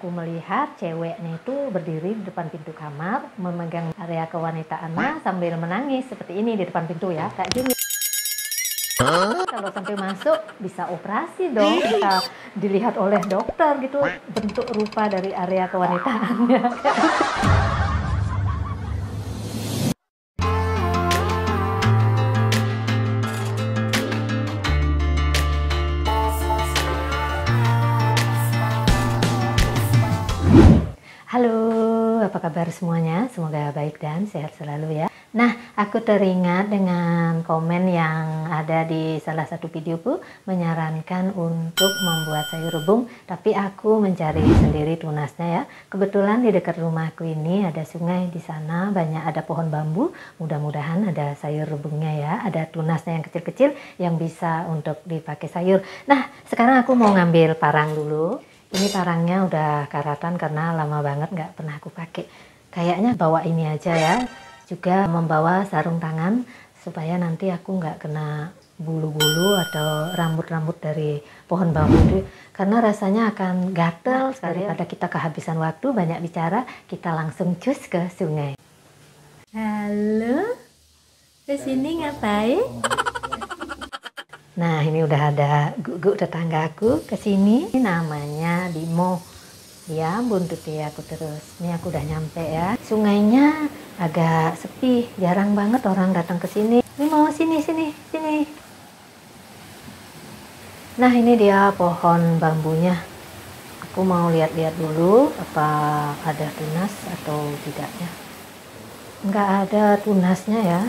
aku melihat ceweknya itu berdiri di depan pintu kamar, memegang area kewanitaannya sambil menangis seperti ini di depan pintu ya, kayak gini. Kalau sampai masuk bisa operasi dong, bisa dilihat oleh dokter gitu bentuk rupa dari area kewanitaannya. Halo, apa kabar semuanya? Semoga baik dan sehat selalu ya. Nah, aku teringat dengan komen yang ada di salah satu videoku menyarankan untuk membuat sayur rebung, tapi aku mencari sendiri tunasnya ya. Kebetulan di dekat rumahku ini ada sungai di sana, banyak ada pohon bambu. Mudah-mudahan ada sayur rebungnya ya, ada tunasnya yang kecil-kecil yang bisa untuk dipakai sayur. Nah, sekarang aku mau ngambil parang dulu. Ini parangnya udah karatan karena lama banget nggak pernah aku pakai. Kayaknya bawa ini aja ya. Juga membawa sarung tangan supaya nanti aku nggak kena bulu-bulu atau rambut-rambut dari pohon bambu itu. Karena rasanya akan gatel. Daripada kita kehabisan waktu banyak bicara, kita langsung cus ke sungai. Halo, kesini ngapain? Nah, ini udah ada guguk tetanggaku kesini. Ini namanya Bimo. Dia buntuti aku terus. Ini aku udah nyampe ya. Sungainya agak sepi, jarang banget orang datang ke sini. Bimo, sini. Nah, ini dia pohon bambunya. Aku mau lihat-lihat dulu apa ada tunas atau tidaknya. Nggak ada tunasnya ya.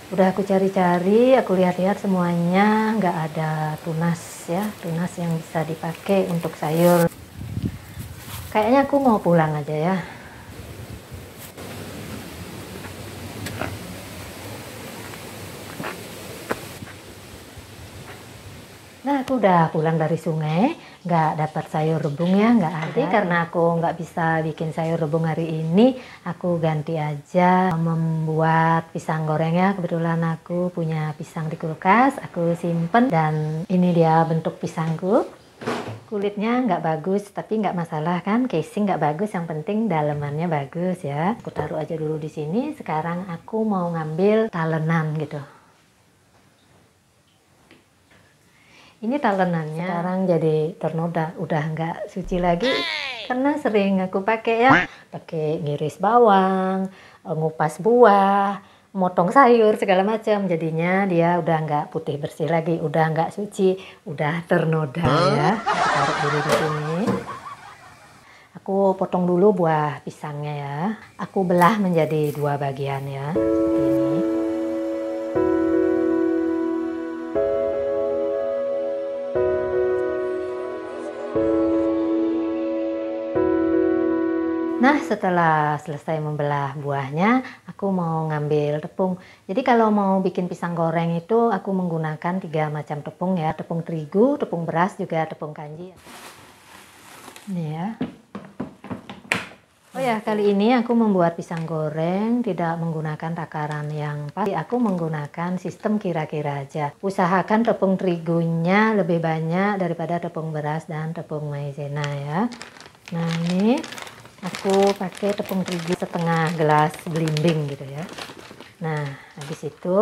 Udah aku cari-cari, aku lihat-lihat semuanya nggak ada tunas ya, tunas yang bisa dipakai untuk sayur. Kayaknya aku mau pulang aja ya. Nah, aku udah pulang dari sungai, nggak dapat sayur rebung ya, nggak ada. Jadi karena aku nggak bisa bikin sayur rebung hari ini, aku ganti aja membuat pisang goreng ya. Kebetulan aku punya pisang di kulkas, aku simpen dan ini dia bentuk pisangku. Kulitnya nggak bagus, tapi nggak masalah kan, casing nggak bagus, yang penting dalemannya bagus ya. Aku taruh aja dulu di sini. Sekarang aku mau ngambil talenan gitu. Ini talenannya sekarang jadi ternoda, udah nggak suci lagi karena sering aku pakai ya, pakai ngiris bawang, ngupas buah, motong sayur segala macam, jadinya dia udah nggak putih bersih lagi, udah nggak suci, udah ternoda ya. Aku taruh dulu di sini. Aku potong dulu buah pisangnya ya. Aku belah menjadi 2 bagian ya, seperti ini. Nah, setelah selesai membelah buahnya, aku mau ngambil tepung. Jadi kalau mau bikin pisang goreng itu aku menggunakan 3 macam tepung ya. Tepung terigu, tepung beras, juga tepung kanji. Ini ya. Oh ya, kali ini aku membuat pisang goreng tidak menggunakan takaran yang pas. Aku menggunakan sistem kira-kira aja. Usahakan tepung terigunya lebih banyak daripada tepung beras dan tepung maizena ya. Nah, ini aku pakai tepung terigu setengah gelas belimbing gitu ya. Nah, habis itu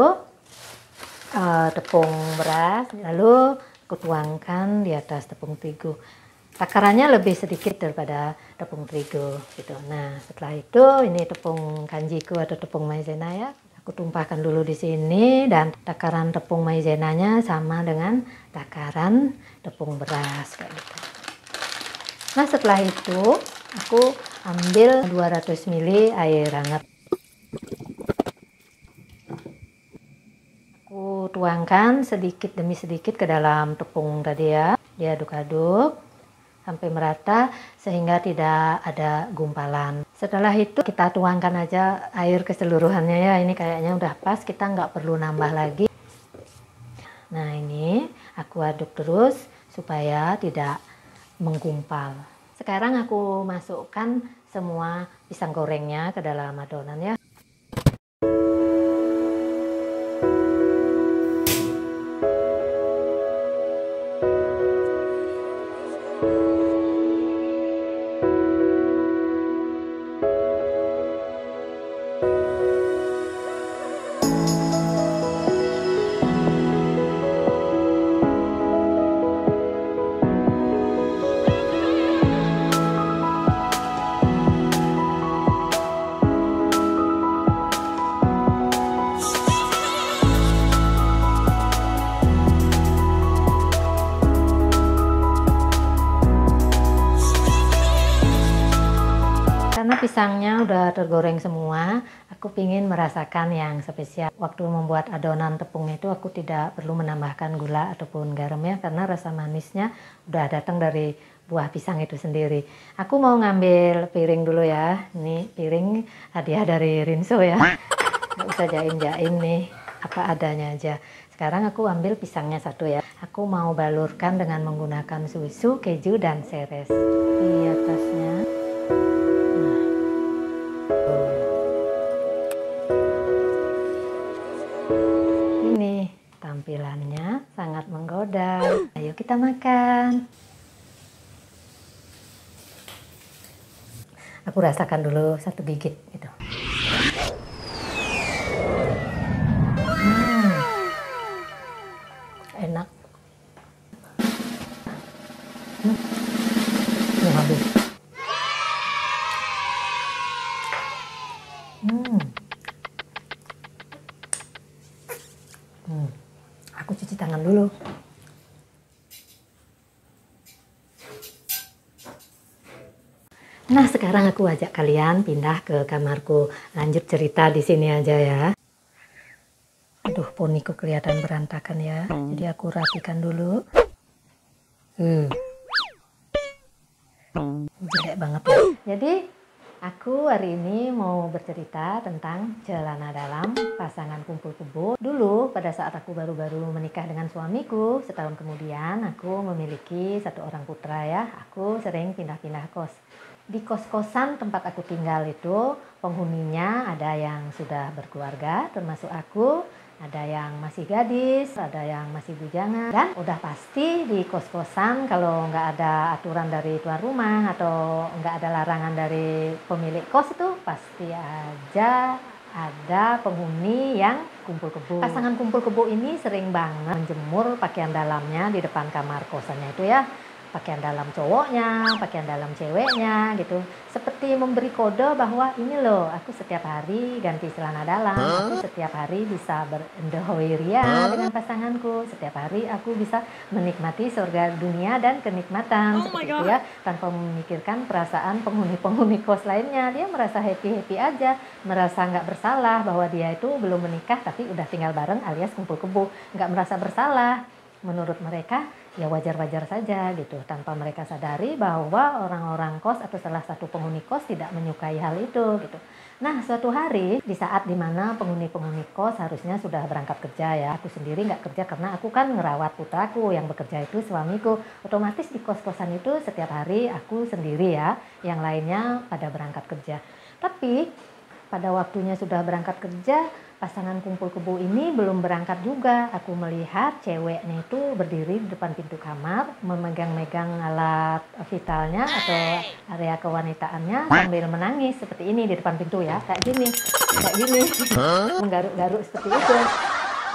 tepung beras, lalu aku tuangkan di atas tepung terigu. Takarannya lebih sedikit daripada tepung terigu gitu. Nah, setelah itu ini tepung kanjiku atau tepung maizena ya. Aku tumpahkan dulu di sini dan takaran tepung maizenanya sama dengan takaran tepung beras kayak gitu. Nah, setelah itu aku ambil 200 ml air hangat. Aku tuangkan sedikit demi sedikit ke dalam tepung tadi ya. Diaduk-aduk sampai merata sehingga tidak ada gumpalan. Setelah itu kita tuangkan aja air keseluruhannya ya. Ini kayaknya udah pas, kita nggak perlu nambah lagi. Nah, ini aku aduk terus supaya tidak menggumpal. Sekarang aku masukkan semua pisang gorengnya ke dalam adonan ya. pisangnya udah tergoreng semua. Aku pingin merasakan yang spesial. Waktu membuat adonan tepung itu aku tidak perlu menambahkan gula ataupun garamnya karena rasa manisnya udah datang dari buah pisang itu sendiri. Aku mau ngambil piring dulu ya. Ini piring hadiah dari Rinso ya. Nggak usah jaim-jaim nih, apa adanya aja. Sekarang aku ambil pisangnya satu ya. Aku mau balurkan dengan menggunakan susu, keju, dan seres di atasnya. Ini tampilannya sangat menggoda. Ayo kita makan. Aku rasakan dulu satu gigit gitu. Enak. Ini habis. Aku cuci tangan dulu. Nah, sekarang aku ajak kalian pindah ke kamarku. Lanjut cerita di sini aja ya. Aduh, poniku kelihatan berantakan ya. Jadi aku rapikan dulu. Jelek banget ya. Jadi aku hari ini mau bercerita tentang celana dalam pasangan kumpul kebo. Dulu pada saat aku baru-baru menikah dengan suamiku, setahun kemudian aku memiliki satu orang putra ya. Aku sering pindah-pindah kos. Di kos-kosan tempat aku tinggal itu penghuninya ada yang sudah berkeluarga termasuk aku, ada yang masih gadis, ada yang masih bujangan, dan udah pasti di kos-kosan kalau nggak ada aturan dari tuan rumah atau nggak ada larangan dari pemilik kos itu pasti aja ada penghuni yang kumpul kebo. Pasangan kumpul kebo ini sering banget menjemur pakaian dalamnya di depan kamar kosannya itu ya. Pakaian dalam cowoknya, pakaian dalam ceweknya gitu. Seperti memberi kode bahwa ini loh, aku setiap hari ganti celana dalam, aku setiap hari bisa berendohoiria dengan pasanganku, setiap hari aku bisa menikmati surga dunia dan kenikmatan seperti itu ya, tanpa memikirkan perasaan penghuni-penghuni kos lainnya. Dia merasa happy-happy aja, merasa nggak bersalah bahwa dia itu belum menikah tapi udah tinggal bareng alias kumpul kebo, nggak merasa bersalah. Menurut mereka ya wajar-wajar saja gitu, tanpa mereka sadari bahwa orang-orang kos atau salah satu penghuni kos tidak menyukai hal itu gitu. Nah, suatu hari di saat dimana penghuni-penghuni kos harusnya sudah berangkat kerja ya, aku sendiri nggak kerja karena aku kan ngerawat putraku, yang bekerja itu suamiku. Otomatis di kos-kosan itu setiap hari aku sendiri ya, yang lainnya pada berangkat kerja. Tapi pada waktunya sudah berangkat kerja, pasangan kumpul kebo ini belum berangkat juga. Aku melihat ceweknya itu berdiri di depan pintu kamar, memegang-megang alat vitalnya atau area kewanitaannya sambil menangis seperti ini di depan pintu ya, kayak gini, menggaruk-garuk seperti itu.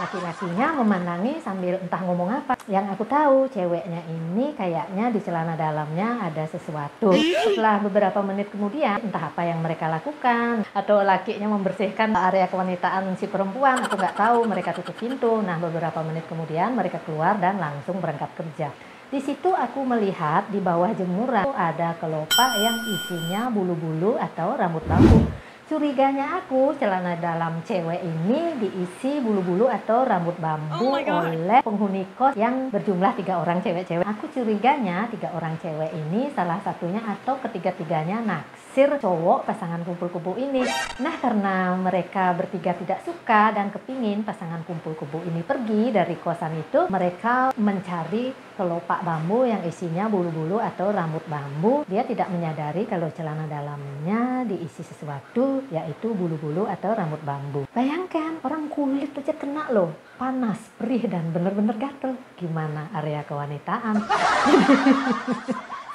Laki-lakinya memandangi sambil entah ngomong apa. Yang aku tahu ceweknya ini kayaknya di celana dalamnya ada sesuatu. Setelah beberapa menit kemudian entah apa yang mereka lakukan, atau lakinya membersihkan area kewanitaan si perempuan, aku nggak tahu. Mereka tutup pintu. Nah, beberapa menit kemudian mereka keluar dan langsung berangkat kerja. Di situ aku melihat di bawah jemuran ada kelopak yang isinya bulu-bulu atau rambut bambu. Curiganya aku, celana dalam cewek ini diisi bulu-bulu atau rambut bambu oleh penghuni kos yang berjumlah 3 orang cewek-cewek. Aku curiganya 3 orang cewek ini salah satunya atau ketiga-tiganya naksir cowok pasangan kumpul kebo ini. Nah, karena mereka bertiga tidak suka dan kepingin pasangan kumpul kebo ini pergi dari kosan itu, mereka mencari kelopak bambu yang isinya bulu-bulu atau rambut bambu. Dia tidak menyadari kalau celana dalamnya diisi sesuatu, yaitu bulu-bulu atau rambut bambu. Bayangkan, orang kulit aja kena loh, panas, perih, dan bener-bener gatel. Gimana area kewanitaan?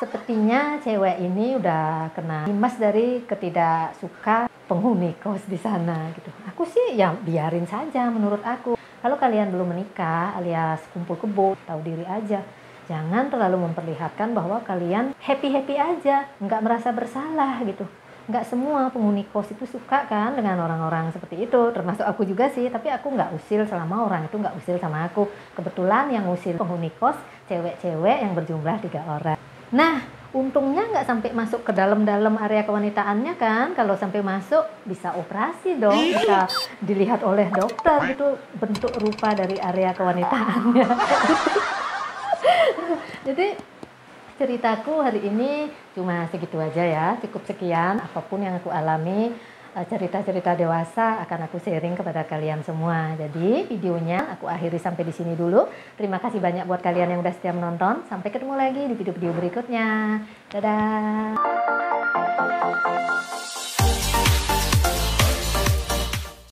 Sepertinya cewek ini udah kena imbas dari ketidaksuka penghuni kos di sana gitu. Aku sih ya biarin saja menurut aku. Kalau kalian belum menikah alias kumpul kebo, tahu diri aja. Jangan terlalu memperlihatkan bahwa kalian happy-happy aja, nggak merasa bersalah gitu. Nggak semua penghuni kos itu suka kan dengan orang-orang seperti itu, termasuk aku juga sih. Tapi aku nggak usil selama orang itu nggak usil sama aku. Kebetulan yang usil penghuni kos cewek-cewek yang berjumlah 3 orang. Nah, Untungnya nggak sampai masuk ke dalam-dalam area kewanitaannya kan. Kalau sampai masuk bisa operasi dong, bisa dilihat oleh dokter gitu bentuk rupa dari area kewanitaannya. Jadi ceritaku hari ini cuma segitu aja ya, cukup sekian. Apapun yang aku alami, cerita-cerita dewasa akan aku sharing kepada kalian semua. Jadi videonya aku akhiri sampai di sini dulu. Terima kasih banyak buat kalian yang udah setia menonton. Sampai ketemu lagi di video-video berikutnya. Dadah.